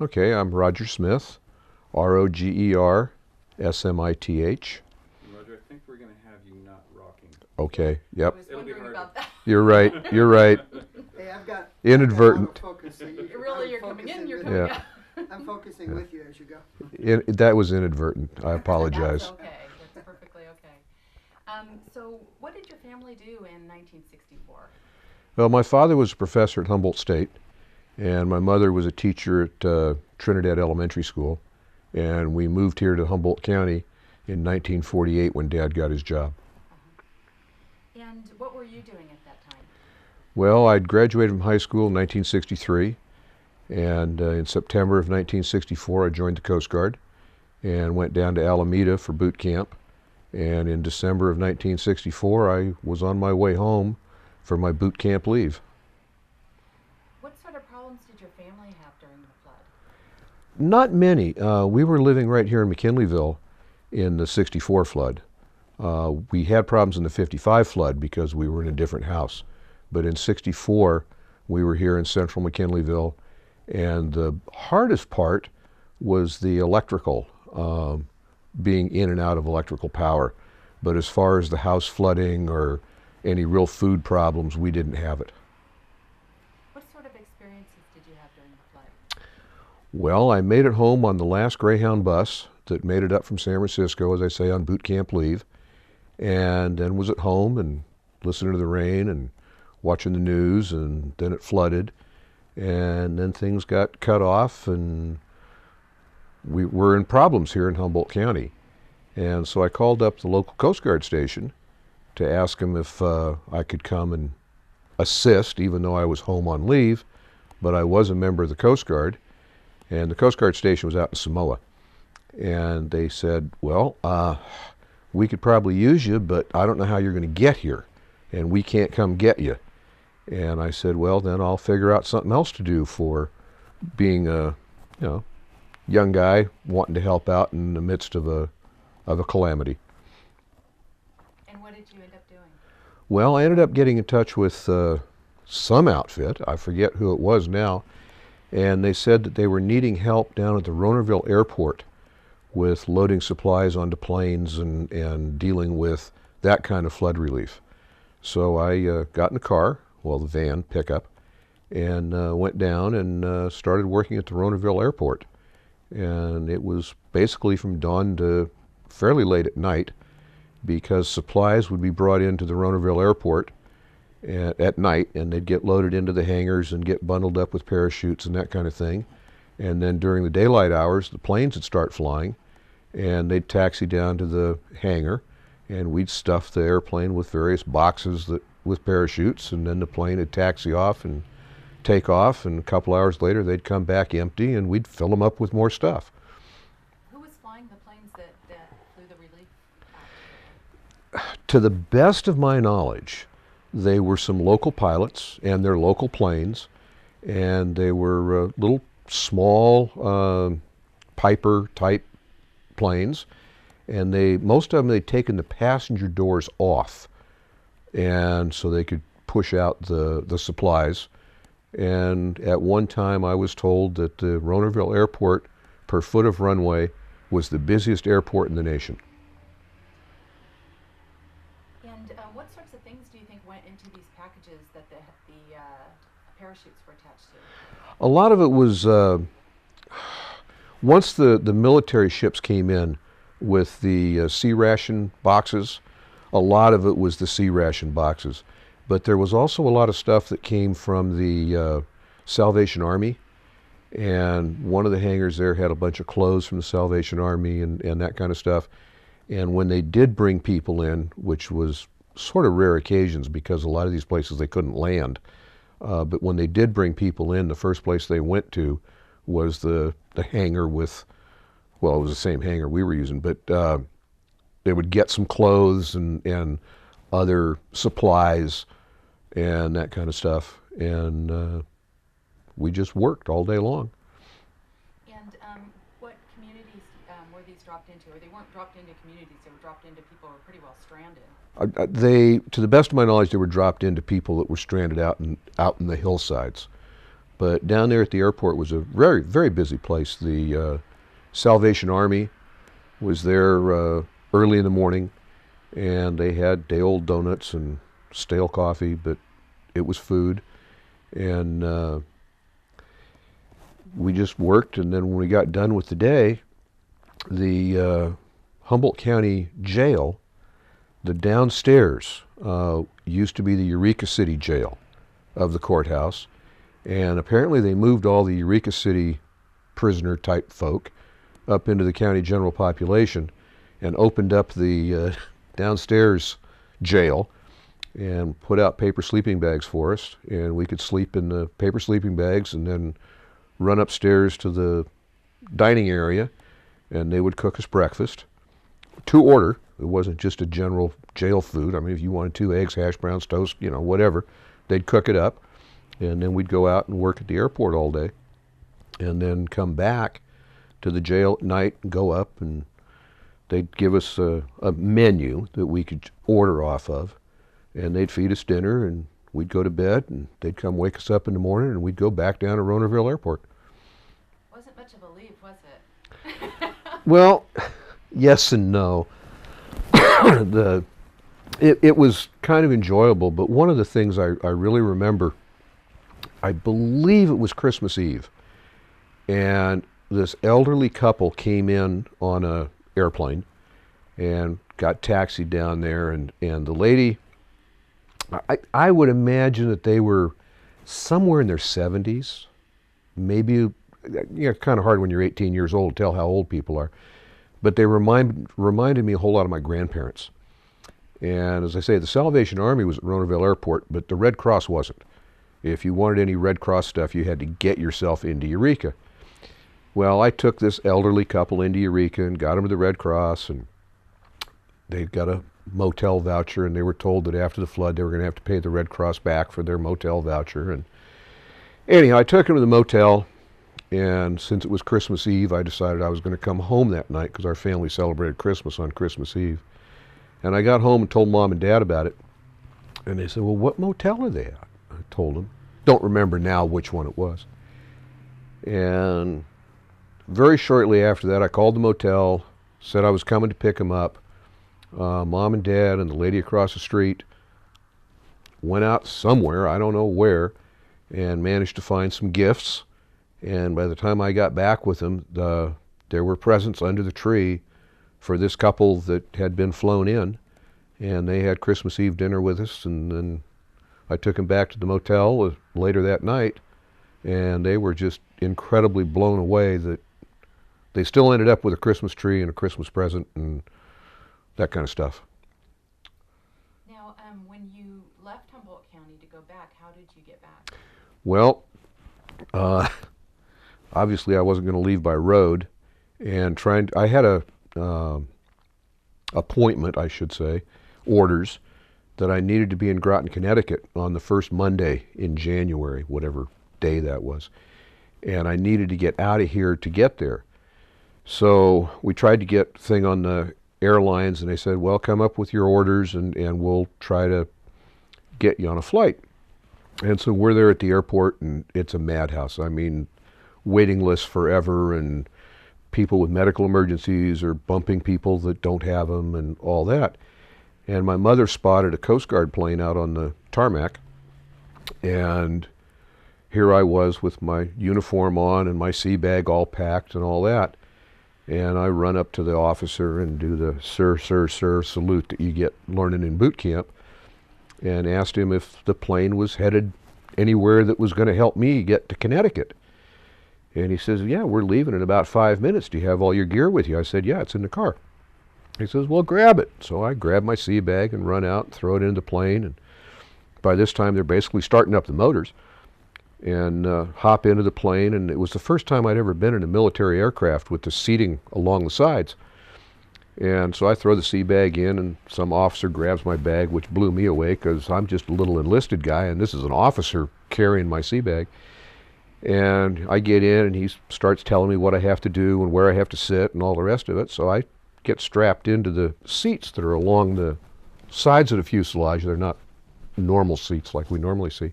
Okay, I'm Roger Smith, Roger Smith. Roger, I think we're going to have you not rocking. Okay, yep. I was wondering about that. You're right, you're right. Hey, I've got Inadvertent. autofocus, so you Really, you're coming in, you're Yeah. coming out. I'm focusing with you as you go. That was inadvertent. I apologize. That's okay. That's perfectly okay. So, what did your family do in 1964? Well, my father was a professor at Humboldt State, and my mother was a teacher at Trinidad Elementary School, and we moved here to Humboldt County in 1948 when Dad got his job. And what were you doing at that time? Well, I'd graduated from high school in 1963, and in September of 1964 I joined the Coast Guard and went down to Alameda for boot camp, and in December of 1964 I was on my way home for my boot camp leave. What sort of problems did your family have during the flood? Not many. We were living right here in McKinleyville in the 64 flood. We had problems in the 55 flood because we were in a different house. But in 64, we were here in central McKinleyville, and the hardest part was the electrical, being in and out of electrical power. But as far as the house flooding or any real food problems, we didn't have it. What sort of experiences did you have during the flood? Well, I made it home on the last Greyhound bus that made it up from San Francisco, as I say, on boot camp leave, and then was at home and listening to the rain and watching the news, and then it flooded, and then things got cut off, and we were in problems here in Humboldt County. And so I called up the local Coast Guard station to ask them if I could come and assist, even though I was home on leave, but I was a member of the Coast Guard, and the Coast Guard station was out in Samoa. And they said, well, we could probably use you, but I don't know how you're going to get here, and we can't come get you. And I said, well, then I'll figure out something else to do for being a young guy wanting to help out in the midst of a calamity. And what did you end up doing? Well, I ended up getting in touch with some outfit. I forget who it was now. And they said that they were needing help down at the Rohnert Airport with loading supplies onto planes and dealing with that kind of flood relief. So I got in the car, well, the van, pickup, and went down and started working at the Rohnert Airport. And it was basically from dawn to fairly late at night, because supplies would be brought into the Rohnert Airport at night, and they'd get loaded into the hangars and get bundled up with parachutes and that kind of thing. And then during the daylight hours, the planes would start flying, and they'd taxi down to the hangar, and we'd stuff the airplane with various boxes with parachutes, and then the plane would taxi off and take off, and a couple hours later they'd come back empty, and we'd fill them up with more stuff. Who was flying the planes that flew the relief out? To the best of my knowledge, they were some local pilots and their local planes, and they were little small Piper-type planes, and most of them they'd taken the passenger doors off, and so they could push out the supplies. And at one time I was told that the Rohnert Airport, per foot of runway, was the busiest airport in the nation. And what sorts of things do you think went into these packages that the parachutes were attached to? A lot of it was, once the military ships came in with the sea ration boxes, a lot of it was the sea ration boxes. But there was also a lot of stuff that came from the Salvation Army, and one of the hangars there had a bunch of clothes from the Salvation Army and that kind of stuff. And when they did bring people in, which was sort of rare occasions because a lot of these places they couldn't land, but when they did bring people in, the first place they went to was the hangar with, well, it was the same hangar we were using, but they would get some clothes and other supplies and that kind of stuff, and we just worked all day long. And what communities were these dropped into? Or they weren't dropped into communities, they were dropped into people who were pretty well stranded. To the best of my knowledge, they were dropped into people that were stranded out in the hillsides. But down there at the airport was a very, very busy place. The Salvation Army was there early in the morning, and they had day-old donuts and stale coffee, but it was food. And we just worked, and then when we got done with the day, the Humboldt County Jail, the downstairs, used to be the Eureka City Jail of the courthouse, and apparently they moved all the Eureka City prisoner type folk up into the county general population and opened up the downstairs jail and put out paper sleeping bags for us, and we could sleep in the paper sleeping bags and then run upstairs to the dining area, and they would cook us breakfast to order. It wasn't just a general jail food. I mean, if you wanted 2 eggs, hash browns, toast, you know, whatever, they'd cook it up, and then we'd go out and work at the airport all day, and then come back to the jail at night and go up, and they'd give us a menu that we could order off of, and they'd feed us dinner, and we'd go to bed, and they'd come wake us up in the morning, and we'd go back down to Ronerville Airport. Wasn't much of a leap, was it? Well, yes and no. It was kind of enjoyable, but one of the things I really remember, I believe it was Christmas Eve, and this elderly couple came in on a airplane and got taxied down there, and the lady, I would imagine that they were somewhere in their 70s, maybe, you know, kind of hard when you're 18 years old to tell how old people are, but they reminded me a whole lot of my grandparents. And as I say, the Salvation Army was at Ronerville Airport, but the Red Cross wasn't. If you wanted any Red Cross stuff, you had to get yourself into Eureka. Well, I took this elderly couple into Eureka and got them to the Red Cross, and they got a motel voucher, and they were told that after the flood they were going to have to pay the Red Cross back for their motel voucher. And anyhow, I took them to the motel, and since it was Christmas Eve, I decided I was going to come home that night because our family celebrated Christmas on Christmas Eve. And I got home and told Mom and Dad about it, and they said, well, what motel are they at? I told them. Don't remember now which one it was. And very shortly after that, I called the motel, said I was coming to pick them up. Mom and Dad and the lady across the street went out somewhere, I don't know where, and managed to find some gifts. And by the time I got back with them, there were presents under the tree for this couple that had been flown in, and they had Christmas Eve dinner with us, and then I took them back to the motel later that night, and they were just incredibly blown away that they still ended up with a Christmas tree and a Christmas present and that kind of stuff. Now, when you left Humboldt County to go back, how did you get back? Well, obviously I wasn't going to leave by road, and I had a appointment, I should say, orders that I needed to be in Groton, Connecticut on the first Monday in January, whatever day that was. And I needed to get out of here to get there. So we tried to get the thing on the airlines, and they said, well, come up with your orders and we'll try to get you on a flight. And so we're there at the airport, and it's a madhouse. I mean, waiting lists forever, and people with medical emergencies or bumping people that don't have them and all that. And my mother spotted a Coast Guard plane out on the tarmac, and here I was with my uniform on and my sea bag all packed and all that. And I run up to the officer and do the sir, sir, sir salute that you get learning in boot camp, and asked him if the plane was headed anywhere that was going to help me get to Connecticut. And he says, yeah, we're leaving in about 5 minutes. Do you have all your gear with you? I said, yeah, it's in the car. He says, well, grab it. So I grab my sea bag and run out and throw it into the plane. And by this time, they're basically starting up the motors, and hop into the plane. And it was the first time I'd ever been in a military aircraft with the seating along the sides. And so I throw the sea bag in, and some officer grabs my bag, which blew me away because I'm just a little enlisted guy, and this is an officer carrying my sea bag. And I get in, and he starts telling me what I have to do and where I have to sit and all the rest of it. So I get strapped into the seats that are along the sides of the fuselage. They're not normal seats like we normally see.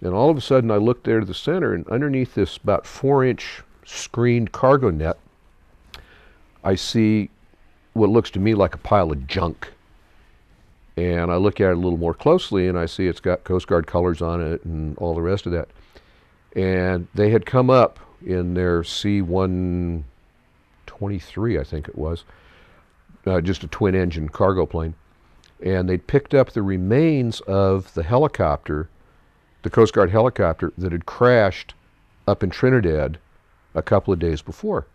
And all of a sudden I looked there to the center, and underneath this about 4-inch screened cargo net, I see what looks to me like a pile of junk. And I look at it a little more closely, and I see it's got Coast Guard colors on it and all the rest of that. And they had come up in their C-123, I think it was, just a twin-engine cargo plane. And they'd picked up the remains of the helicopter, the Coast Guard helicopter, that had crashed up in Trinidad a couple of days before.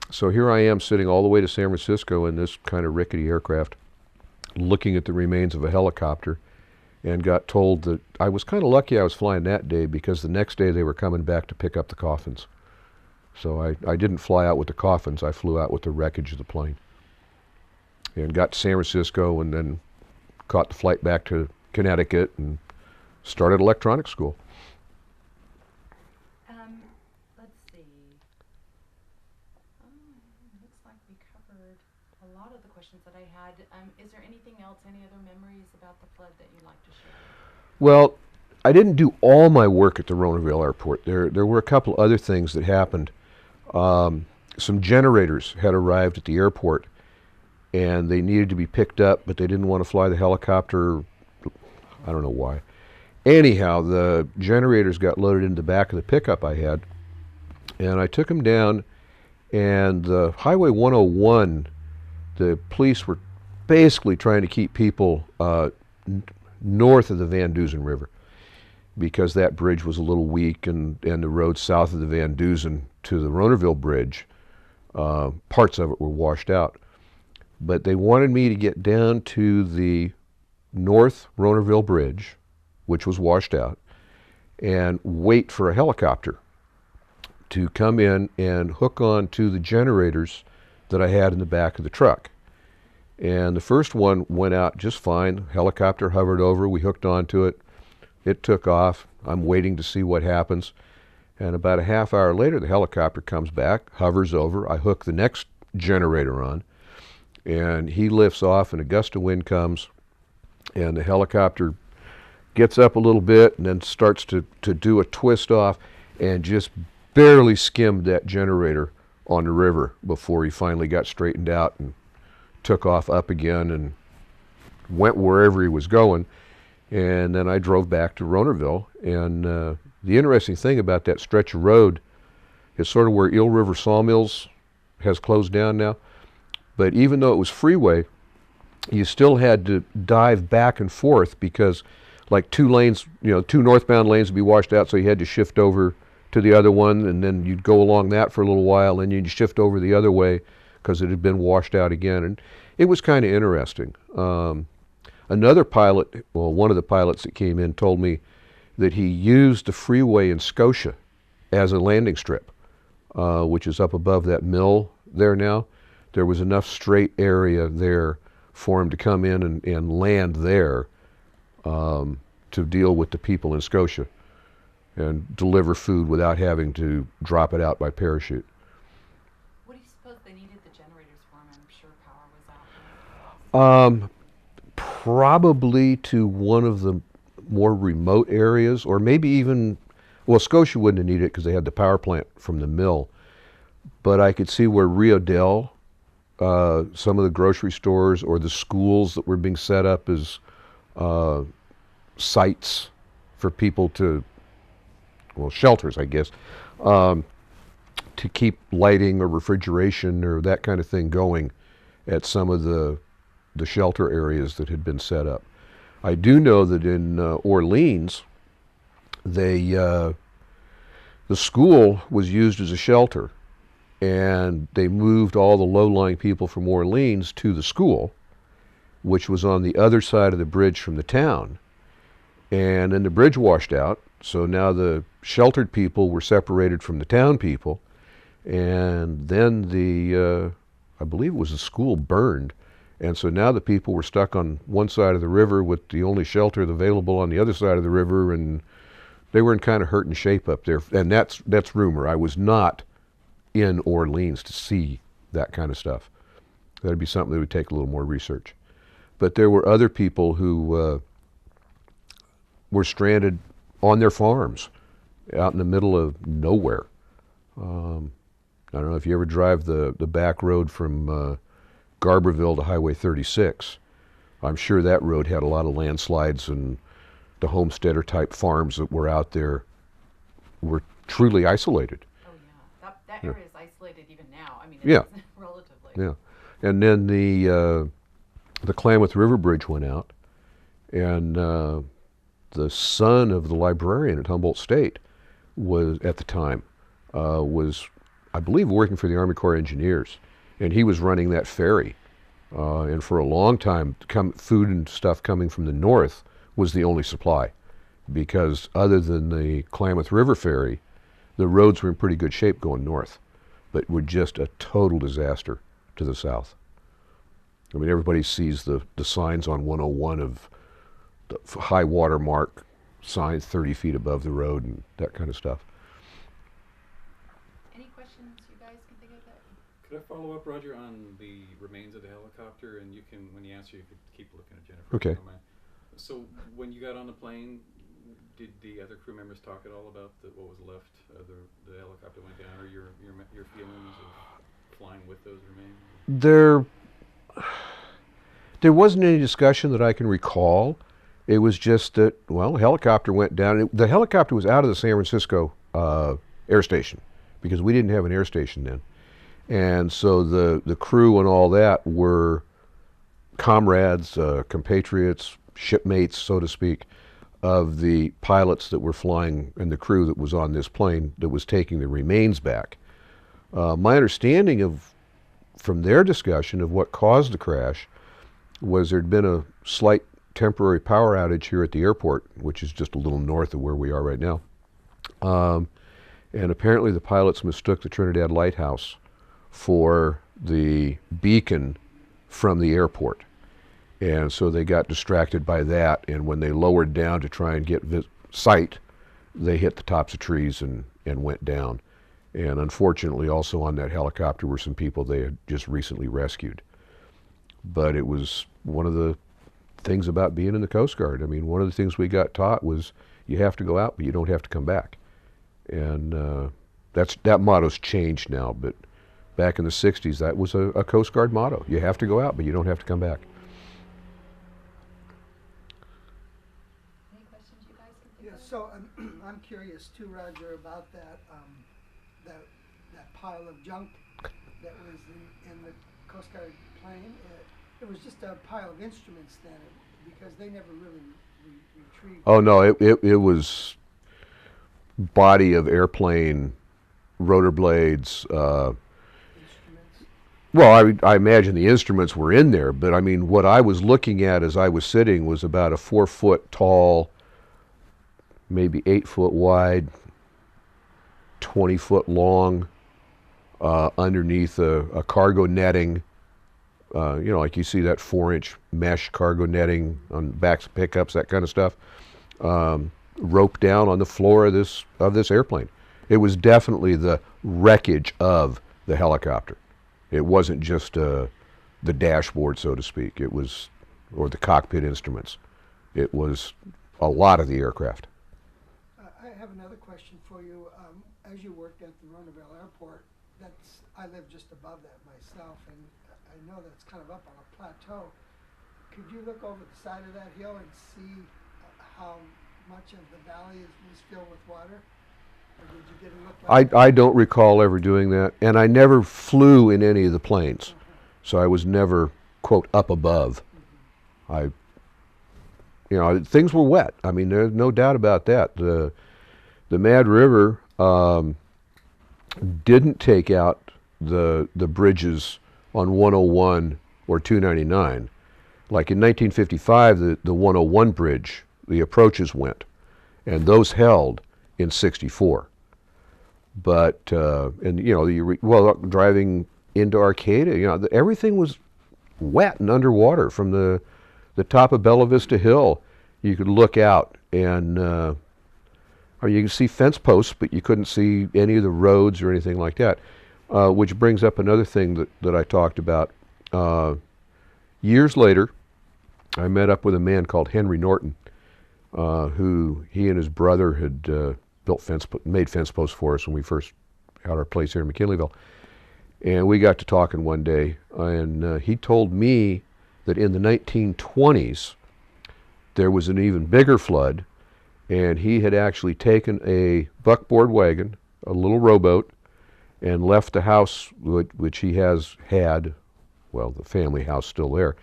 So here I am sitting all the way to San Francisco in this kind of rickety aircraft, looking at the remains of a helicopter, and got told that I was kind of lucky I was flying that day, because the next day they were coming back to pick up the coffins. So I didn't fly out with the coffins, I flew out with the wreckage of the plane. And got to San Francisco, and then caught the flight back to Connecticut and started electronics school. Let's see. Looks like we covered a lot of the questions that I had. Is there anything else, any other memories about the flood that you'd like to share? Well, I didn't do all my work at the Rohnaville Airport. There were a couple other things that happened. Some generators had arrived at the airport, and they needed to be picked up, but they didn't want to fly the helicopter. I don't know why. Anyhow, the generators got loaded into the back of the pickup I had, and I took them down, and the Highway 101, the police were basically trying to keep people north of the Van Duzen River, because that bridge was a little weak, and the road south of the Van Duzen to the Rohnaville Bridge, parts of it were washed out. But they wanted me to get down to the North Rohnaville Bridge, which was washed out, and wait for a helicopter to come in and hook on to the generators that I had in the back of the truck. And the first one went out just fine. Helicopter hovered over, we hooked onto it, it took off. I'm waiting to see what happens. And about a half hour later, the helicopter comes back, hovers over, I hook the next generator on, and he lifts off, and a gust of wind comes, and the helicopter gets up a little bit and then starts to do a twist off, and just barely skimmed that generator on the river before he finally got straightened out and took off up again and went wherever he was going. And then I drove back to Rohnaville, and the interesting thing about that stretch of road is sort of where Eel River Sawmills has closed down now. But even though it was freeway, you still had to dive back and forth, because like 2 lanes, 2 northbound lanes would be washed out, so you had to shift over to the other one, and then you'd go along that for a little while, and you'd shift over the other way because it had been washed out again. And it was kind of interesting. Another pilot, well, one of the pilots that came in told me that he used the freeway in Scotia as a landing strip, which is up above that mill there now. There was enough straight area there for him to come in and land there to deal with the people in Scotia and deliver food without having to drop it out by parachute. What do you suppose they needed the generators for? I'm sure power was out. Probably to one of the more remote areas, or maybe even, well, Scotia wouldn't have needed it because they had the power plant from the mill. But I could see where Rio Dell, some of the grocery stores or the schools that were being set up as sites for people to, well, shelters, I guess, to keep lighting or refrigeration or that kind of thing going at some of the shelter areas that had been set up. I do know that in Orleans, the school was used as a shelter, and they moved all the low-lying people from Orleans to the school, which was on the other side of the bridge from the town. And then the bridge washed out, so now the sheltered people were separated from the town people, and then I believe it was the school burned. And so now the people were stuck on one side of the river with the only shelter available on the other side of the river, and they were in kind of hurting shape up there. And that's rumor. I was not in Orleans to see that kind of stuff. That'd be something that would take a little more research. But there were other people who were stranded on their farms, out in the middle of nowhere. I don't know if you ever drive the back road from Garberville to Highway 36. I'm sure that road had a lot of landslides, and the homesteader type farms that were out there were truly isolated. Oh yeah, that Yeah. area is isolated even now. I mean, Yeah. it's relatively. Yeah, and then the Klamath River Bridge went out, and the son of the librarian at Humboldt State was at the time was, I believe, working for the Army Corps of Engineers, and he was running that ferry. And for a long time, food and stuff coming from the north was the only supply, because other than the Klamath River ferry, the roads were in pretty good shape going north, but were just a total disaster to the south. I mean, everybody sees the signs on 101 of the high water mark signs 30 feet above the road and that kind of stuff. Any questions you guys can think of that? Could I follow up, Roger, on the remains of the helicopter? And you can, when you answer, you could keep looking at Jennifer. Okay. If you don't mind. So when you got on the plane, did the other crew members talk at all about what was left? The helicopter went down, or your feelings of flying with those remains? There wasn't any discussion that I can recall. It was just that, well, the helicopter went down. The helicopter was out of the San Francisco air station, because we didn't have an air station then. And so the crew and all that were comrades, compatriots, shipmates, so to speak, of the pilots that were flying and the crew that was on this plane that was taking the remains back. My understanding from their discussion of what caused the crash was there'd been a slight temporary power outage here at the airport, which is just a little north of where we are right now. And apparently the pilots mistook the Trinidad Lighthouse for the beacon from the airport. And so they got distracted by that, and when they lowered down to try and get sight, they hit the tops of trees and went down. And unfortunately, also on that helicopter were some people they had just recently rescued. But it was one of the things about being in the Coast Guard. I mean, one of the things we got taught was you have to go out, but you don't have to come back. And that motto's changed now, but back in the 60s, that was a Coast Guard motto. You have to go out, but you don't have to come back. Any questions you guys can think Yeah, of? so I'm curious too, Roger, about that pile of junk that was in the Coast Guard plane. It was just a pile of instruments then, because they never really retrieved. Oh no, it was body of airplane, rotor blades. Instruments. Well, I imagine the instruments were in there, but I mean, what I was looking at as I was sitting was about a 4-foot tall, maybe 8-foot wide, 20-foot long, underneath a cargo netting. Like you see that 4-inch mesh cargo netting on backs of pickups, that kind of stuff, roped down on the floor of this airplane. It was definitely the wreckage of the helicopter. It wasn't just the dashboard, so to speak. It was, or the cockpit instruments. It was a lot of the aircraft. I have another question for you. As you worked at the Roosevelt Airport, I live just above that myself, and I know that's kind of up on a plateau. Could you look over the side of that hill and see how much of the valley was filled with water? Or did you get a look like that? I don't recall ever doing that, and I never flew in any of the planes, so I was never, quote, up above. Things were wet. I mean, there's no doubt about that. The Mad River didn't take out the bridges on 101 or 299. Like in 1955, the 101 bridge, the approaches went, and those held in 64. But driving into Arcata, everything was wet and underwater. From the top of Bella Vista Hill, you could look out, and you could see fence posts, but you couldn't see any of the roads or anything like that. Which brings up another thing that I talked about. Years later, I met up with a man called Henry Norton, who he and his brother had made fence posts for us when we first had our place here in McKinleyville. And we got to talking one day, and he told me that in the 1920s there was an even bigger flood, and he had actually taken a buckboard wagon, a little rowboat, and left the house, which he has had, well, the family house still there,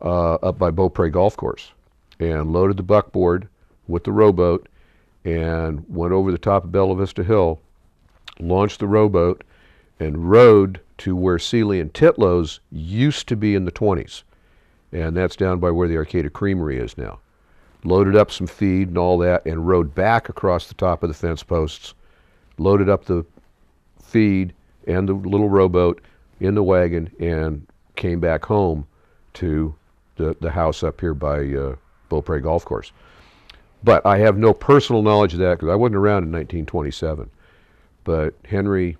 up by Beaupre Golf Course, and loaded the buckboard with the rowboat and went over the top of Bella Vista Hill, launched the rowboat, and rowed to where Sealy and Titlow's used to be in the 20s. And that's down by where the Arcata Creamery is now. Loaded up some feed and all that, and rowed back across the top of the fence posts, loaded up the feed and the little rowboat in the wagon, and came back home to the house up here by Beaupre Golf Course. But I have no personal knowledge of that because I wasn't around in 1927. But Henry,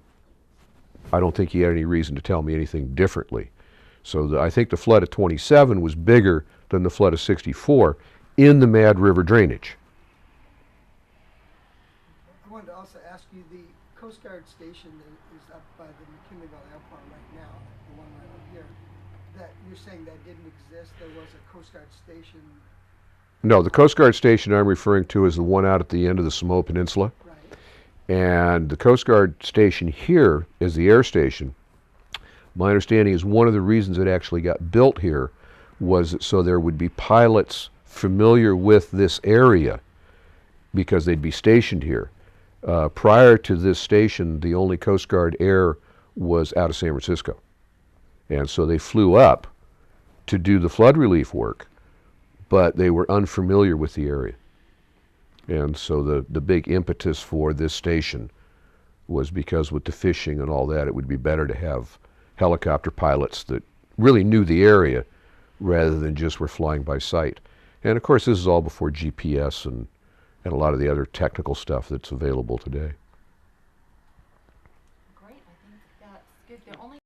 I don't think he had any reason to tell me anything differently. So I think the flood of 27 was bigger than the flood of 64 in the Mad River drainage. I wanted to also ask you, the Coast Guard station that is up by the McKinleyville Airport right now, the one right over here, that you're saying that didn't exist? There was a Coast Guard station? No, the Coast Guard station I'm referring to is the one out at the end of the Samoa Peninsula. Right. And the Coast Guard station here is the air station. My understanding is one of the reasons it actually got built here was so there would be pilots familiar with this area because they'd be stationed here. Prior to this station, the only Coast Guard air was out of San Francisco. And so they flew up to do the flood relief work, but they were unfamiliar with the area. And so the big impetus for this station was because with the fishing and all that, it would be better to have helicopter pilots that really knew the area rather than just were flying by sight. And of course, this is all before GPS and a lot of the other technical stuff that's available today. Great, I think that's good. The only